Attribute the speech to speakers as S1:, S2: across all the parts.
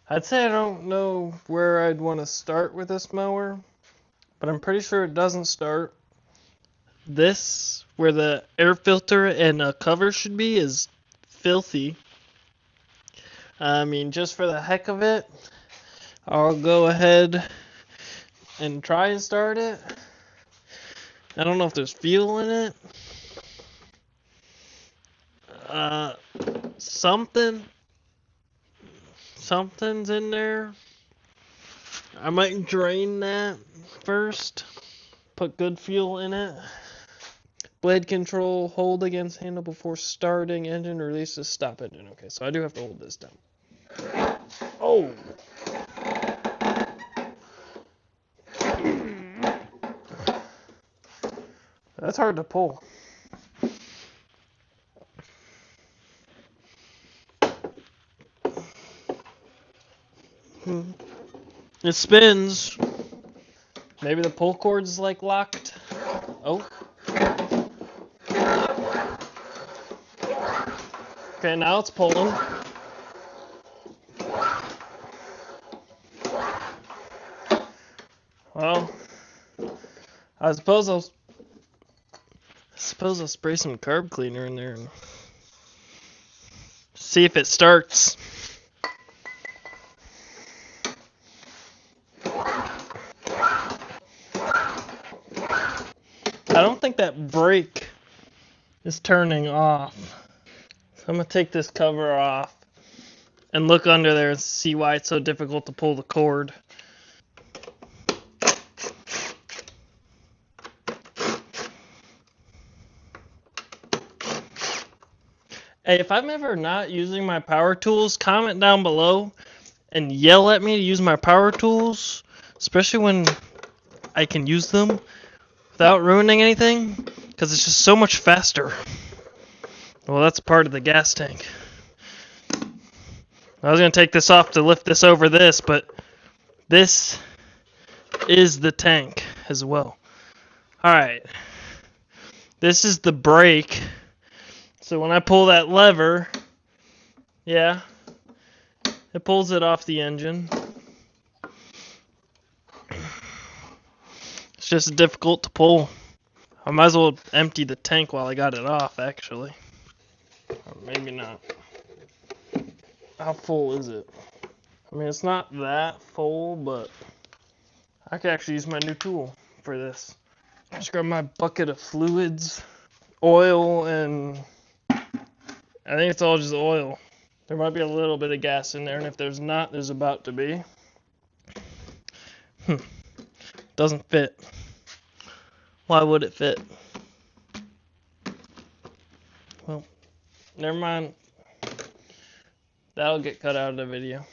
S1: I'd say I don't know where I'd want to start with this mower, but I'm pretty sure it doesn't start. This, where the air filter and a cover should be, is filthy. I mean, just for the heck of it, I'll go ahead and try and start it. I don't know if there's fuel in it. Uh, something's in there. I might drain that first. Put good fuel in it. Blade control, hold against handle before starting engine, release to stop engine. Okay, so I do have to hold this down. Oh! That's hard to pull. It spins. Maybe the pull cord's like locked. Oh. Okay, now it's pulling. Well, I suppose I'll spray some carb cleaner in there and see if it starts. I don't think that brake is turning off. So I'm gonna take this cover off and look under there and see why it's so difficult to pull the cord. Hey, if I'm ever not using my power tools, comment down below and yell at me to use my power tools, especially when I can use them without ruining anything, because it's just so much faster. Well, that's part of the gas tank. I was going to take this off to lift this over this, but this is the tank as well. Alright, this is the brake. So when I pull that lever, yeah, it pulls it off the engine. It's just difficult to pull. I might as well empty the tank while I got it off, actually. Or maybe not. How full is it? I mean, it's not that full, but I could actually use my new tool for this. Just grab my bucket of fluids, oil, and I think it's all just oil. There might be a little bit of gas in there, and if there's not, there's about to be. Doesn't fit. Why would it fit? Well, never mind. That'll get cut out of the video.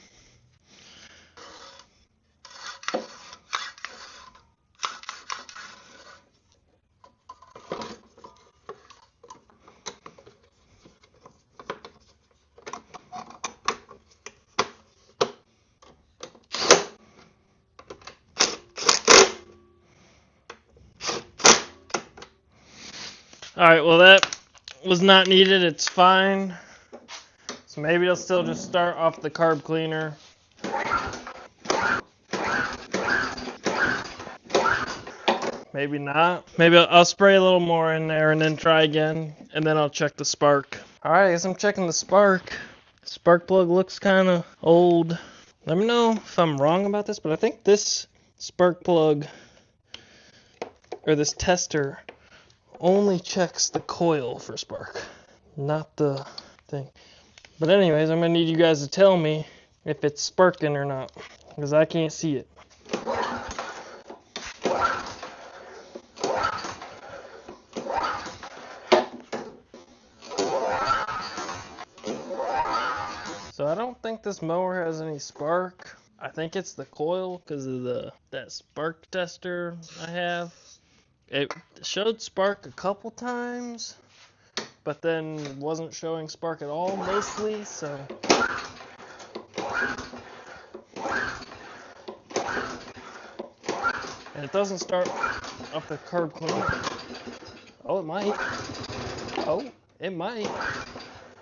S1: Alright, well that was not needed, it's fine. So maybe it'll still just start off the carb cleaner. Maybe not. Maybe I'll spray a little more in there and then try again, and then I'll check the spark. Alright, I guess I'm checking the spark. Spark plug looks kind of old. Let me know if I'm wrong about this, but I think this spark plug, or this tester, only checks the coil for spark, not the thing. But anyways, I'm going to need you guys to tell me if it's sparking or not, because I can't see it. So I don't think this mower has any spark. I think it's the coil because of that spark tester I have. It showed spark a couple times, but then wasn't showing spark at all mostly, so. And it doesn't start off the carb cleaner. Oh, it might. Oh, it might.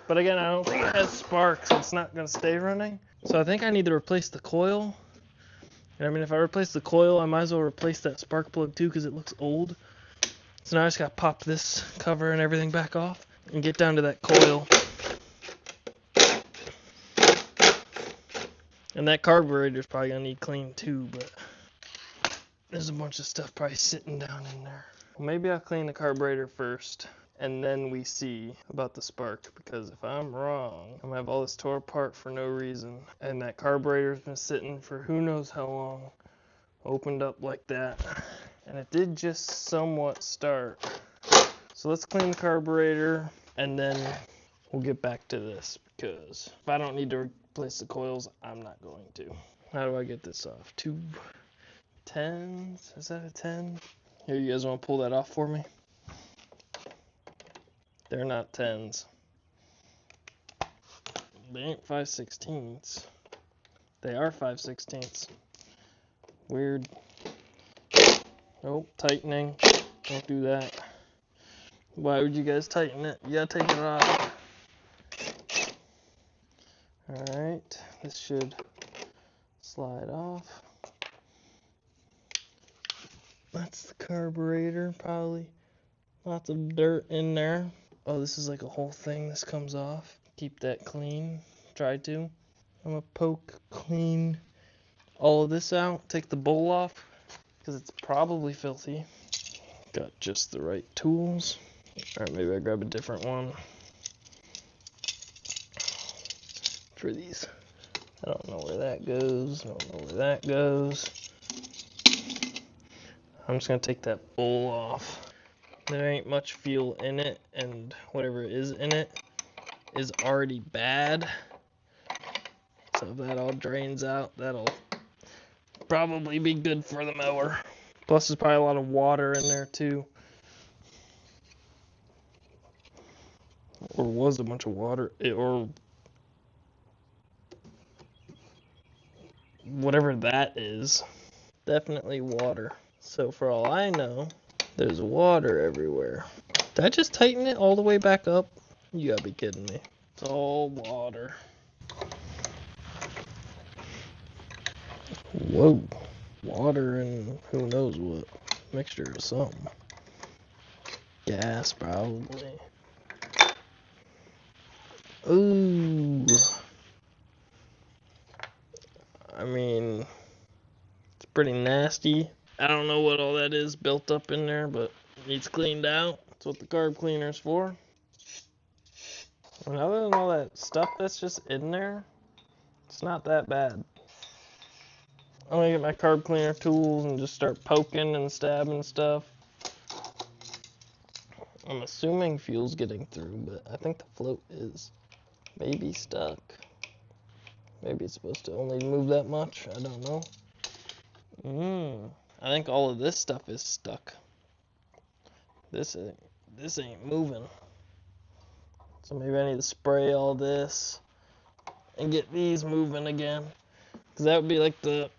S1: But again, I don't think it has spark, so it's not going to stay running. So I think I need to replace the coil. And I mean, if I replace the coil, I might as well replace that spark plug too, because it looks old. So now I just got to pop this cover and everything back off and get down to that coil. And that carburetor's probably going to need clean too, but there's a bunch of stuff probably sitting down in there. Well, maybe I'll clean the carburetor first, and then we see about the spark, because if I'm wrong, I'm gonna have all this tore apart for no reason, and that carburetor's been sitting for who knows how long, opened up like that, and it did just somewhat start. So let's clean the carburetor, and then we'll get back to this, because if I don't need to replace the coils, I'm not going to. How do I get this off? 2 10s? Is that a 10? Here, you guys want to pull that off for me? They're not 10s. They ain't 5/16ths. They are 5/16ths. Weird. Oh, tightening. Don't do that. Why would you guys tighten it? You gotta take it off. Alright, this should slide off. That's the carburetor, probably. Lots of dirt in there. Oh, this is like a whole thing. This comes off. Keep that clean. Try to. I'm gonna poke clean all of this out. Take the bowl off, because it's probably filthy. Got just the right tools. Alright, maybe I grab a different one for these. I don't know where that goes. I don't know where that goes. I'm just gonna take that bowl off. There ain't much fuel in it, and whatever is in it is already bad. So if that all drains out, that'll probably be good for the mower. Plus there's probably a lot of water in there too. Or was a bunch of water, or whatever that is. Definitely water. So for all I know, there's water everywhere. Did I just tighten it all the way back up? You gotta be kidding me. It's all water. Whoa. Water and who knows what. Mixture of something. Gas, probably. Ooh. I mean, it's pretty nasty. I don't know what all that is built up in there, but it needs cleaned out. That's what the carb cleaner's for. And other than all that stuff that's just in there, it's not that bad. I'm gonna get my carb cleaner tools and just start poking and stabbing stuff. I'm assuming fuel's getting through, but I think the float is maybe stuck. Maybe it's supposed to only move that much. I don't know. I think all of this stuff is stuck. This ain't moving. So maybe I need to spray all this and get these moving again, because that would be like the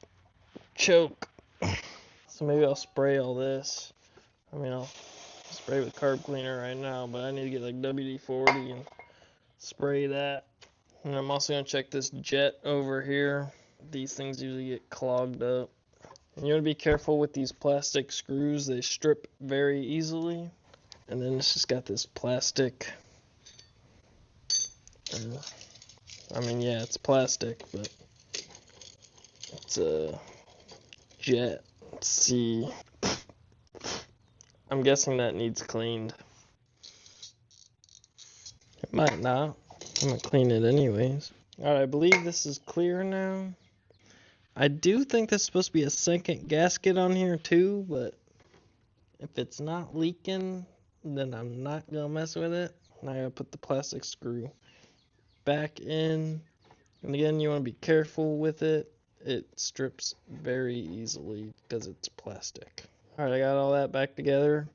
S1: choke. So maybe I'll spray all this. I mean, I'll spray with carb cleaner right now, but I need to get like WD-40 and spray that. And I'm also going to check this jet over here. These things usually get clogged up. And you want to be careful with these plastic screws. They strip very easily. And then it's just got this plastic. I mean, yeah, it's plastic, but it's a jet. Let's see. I'm guessing that needs cleaned. It might not. I'm going to clean it anyways. Alright, I believe this is clear now. I do think there's supposed to be a second gasket on here too, but if it's not leaking, then I'm not going to mess with it. Now I got to put the plastic screw back in. And again, you want to be careful with it. It strips very easily because it's plastic. Alright, I got all that back together.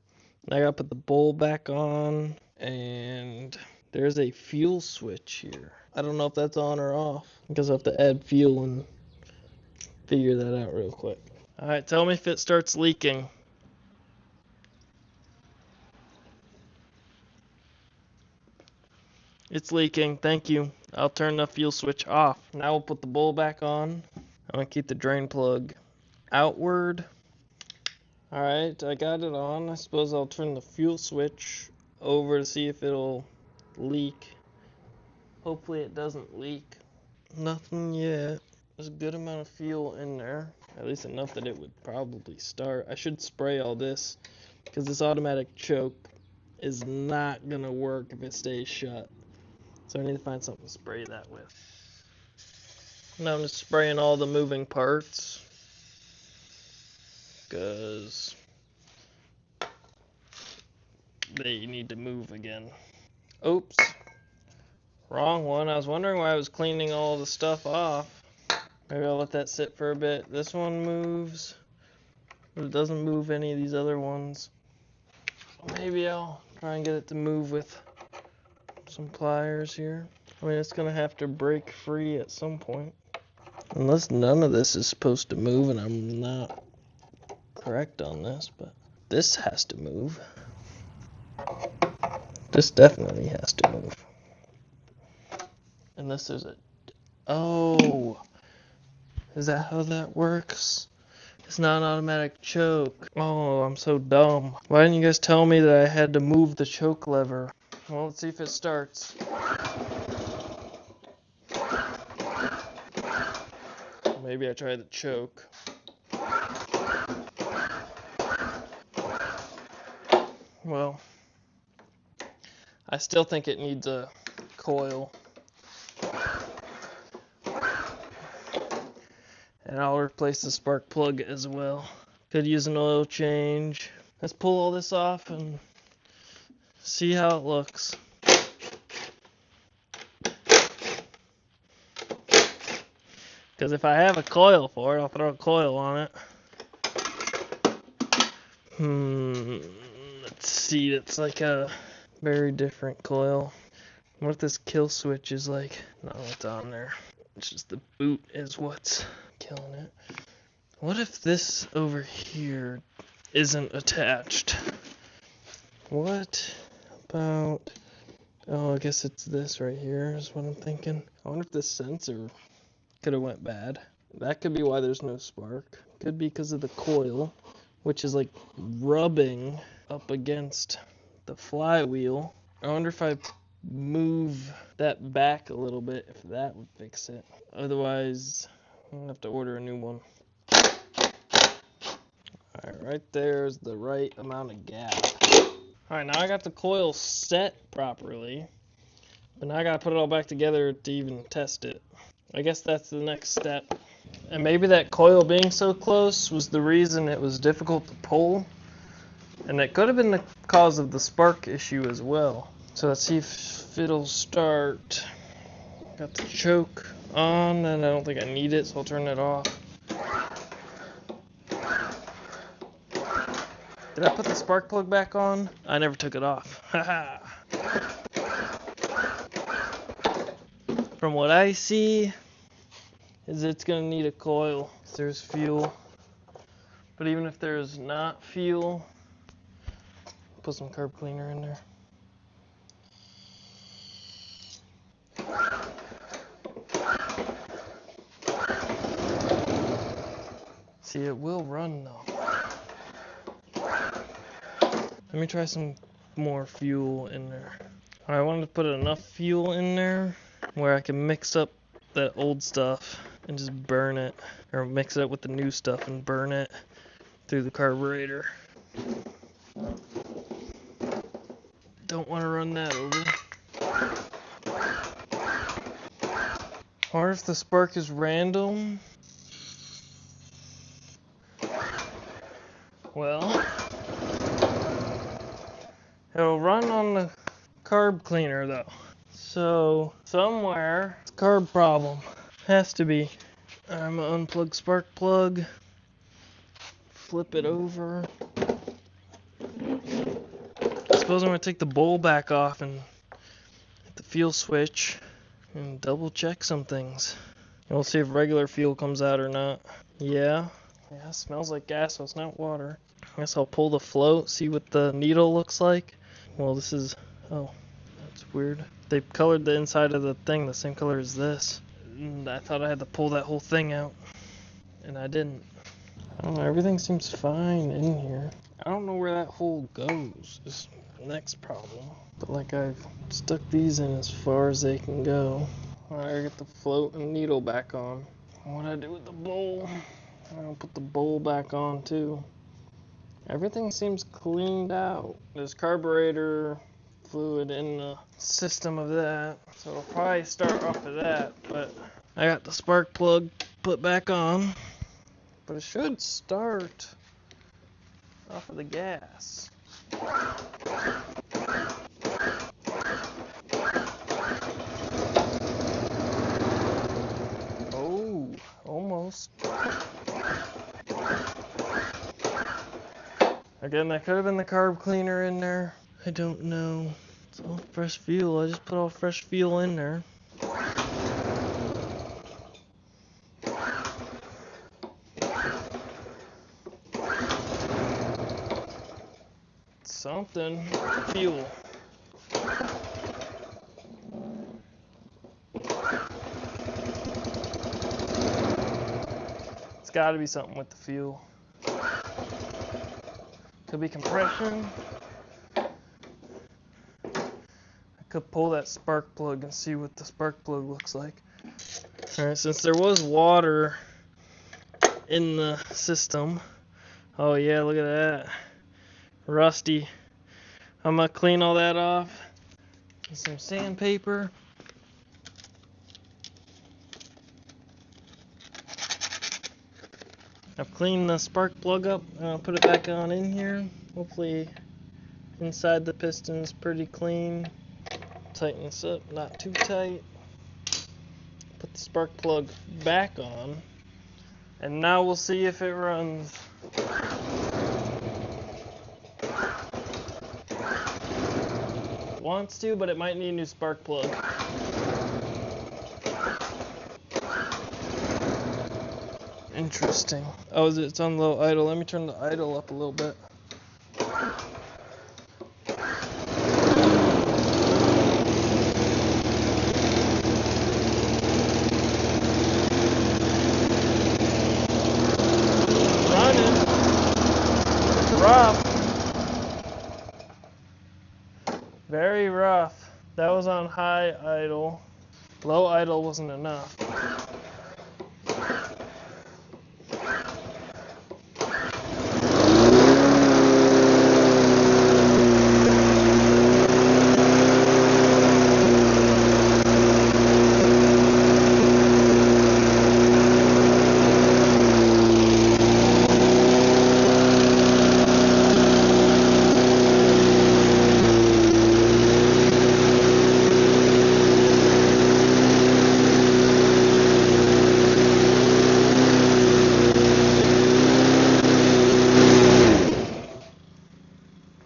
S1: Now I got to put the bowl back on. And there's a fuel switch here. I don't know if that's on or off, because I have to add fuel and figure that out real quick. Alright, tell me if it starts leaking. It's leaking, thank you. I'll turn the fuel switch off. Now we'll put the bowl back on. I'm gonna keep the drain plug outward. Alright, I got it on. I suppose I'll turn the fuel switch over to see if it'll leak. Hopefully it doesn't leak. Nothing yet. There's a good amount of fuel in there. At least enough that it would probably start. I should spray all this because this automatic choke is not going to work if it stays shut. So I need to find something to spray that with. Now I'm just spraying all the moving parts because they need to move again. Oops. Wrong one. I was wondering why I was cleaning all the stuff off. Maybe I'll let that sit for a bit. This one moves, but it doesn't move any of these other ones. Maybe I'll try and get it to move with some pliers here. I mean, it's gonna have to break free at some point. Unless none of this is supposed to move, and I'm not correct on this, but this has to move. This definitely has to move. Unless there's a... Oh! Is that how that works? It's not an automatic choke. Oh, I'm so dumb. Why didn't you guys tell me that I had to move the choke lever? Well, let's see if it starts. Maybe I try the choke. Well, I still think it needs a coil. And I'll replace the spark plug as well. Could use an oil change. Let's pull all this off and see how it looks. Because if I have a coil for it, I'll throw a coil on it. Let's see, it's like a very different coil. What if this kill switch is like, not what's on there. It's just the boot is what's killing it. What if this over here isn't attached? What about... Oh, I guess it's this right here is what I'm thinking. I wonder if this sensor could have went bad. That could be why there's no spark. Could be because of the coil, which is like rubbing up against the flywheel. I wonder if I move that back a little bit, if that would fix it. Otherwise, I'm gonna have to order a new one. Alright, right there's the right amount of gap. Alright, now I got the coil set properly, but now I gotta put it all back together to even test it. I guess that's the next step. And maybe that coil being so close was the reason it was difficult to pull. And it could have been the cause of the spark issue as well. So let's see if it'll start. Got the choke on, and I don't think I need it, so I'll turn it off. Did I put the spark plug back on? I never took it off. Haha. From what I see, is it's gonna need a coil. There's fuel. But even if there's not fuel, put some carb cleaner in there. See, it will run though. Let me try some more fuel in there. I wanted to put enough fuel in there where I can mix up that old stuff and just burn it, or mix it up with the new stuff and burn it through the carburetor. Don't want to run that over. Or if the spark is random, well, it'll run on the carb cleaner though. So somewhere it's a carb problem. Has to be. I'm gonna unplug spark plug, flip it over. I suppose I'm gonna take the bowl back off and hit the fuel switch and double check some things. And we'll see if regular fuel comes out or not. Yeah, it smells like gas, so it's not water. I guess I'll pull the float, see what the needle looks like. Well, this is, oh, that's weird. They colored the inside of the thing the same color as this. And I thought I had to pull that whole thing out, and I didn't. I don't know, everything seems fine in here. I don't know where that hole goes, is the next problem. But like I've stuck these in as far as they can go. Alright, I get the float and needle back on. What I do with the bowl? I'll put the bowl back on too. Everything seems cleaned out. There's carburetor fluid in the system of that, so I'll probably start off of that, but I got the spark plug put back on, but it should start off of the gas. Oh, almost. Again, that could have been the carb cleaner in there. I don't know. It's all fresh fuel. I just put all fresh fuel in there. Something. Fuel. It's got to be something with the fuel. Could be compression. I could pull that spark plug and see what the spark plug looks like. Alright, since there was water in the system. Oh yeah, look at that. Rusty. I'm gonna clean all that off with some sandpaper. I've cleaned the spark plug up and I'll put it back on in here. Hopefully inside the piston's pretty clean. Tighten this up, not too tight. Put the spark plug back on. And now we'll see if it runs. It wants to, but it might need a new spark plug. Interesting. Oh, it's on low idle. Let me turn the idle up a little bit. Running. It's rough. Very rough. That was on high idle. Low idle wasn't enough.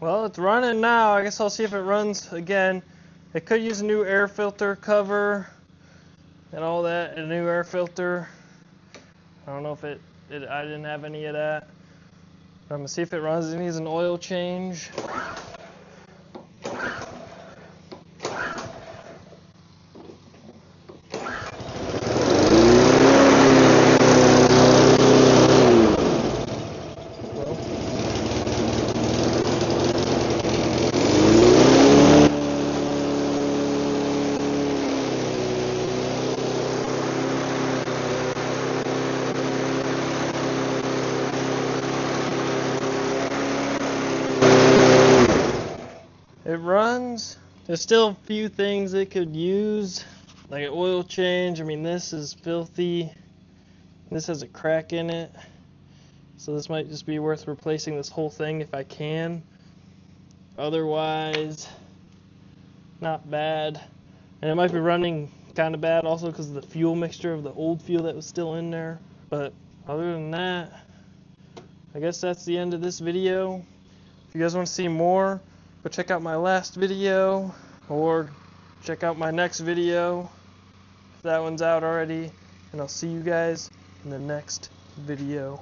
S1: Well, it's running now. I guess I'll see if it runs again. It could use a new air filter cover and all that, a new air filter. I don't know if I didn't have any of that. I'm gonna see if it runs. It needs an oil change. It runs. There's still a few things it could use, like an oil change. I mean, this is filthy. This has a crack in it. So this might just be worth replacing this whole thing if I can. Otherwise, not bad. And it might be running kind of bad also because of the fuel mixture of the old fuel that was still in there. But other than that, I guess that's the end of this video. If you guys want to see more, go check out my last video, or check out my next video if that one's out already, and I'll see you guys in the next video.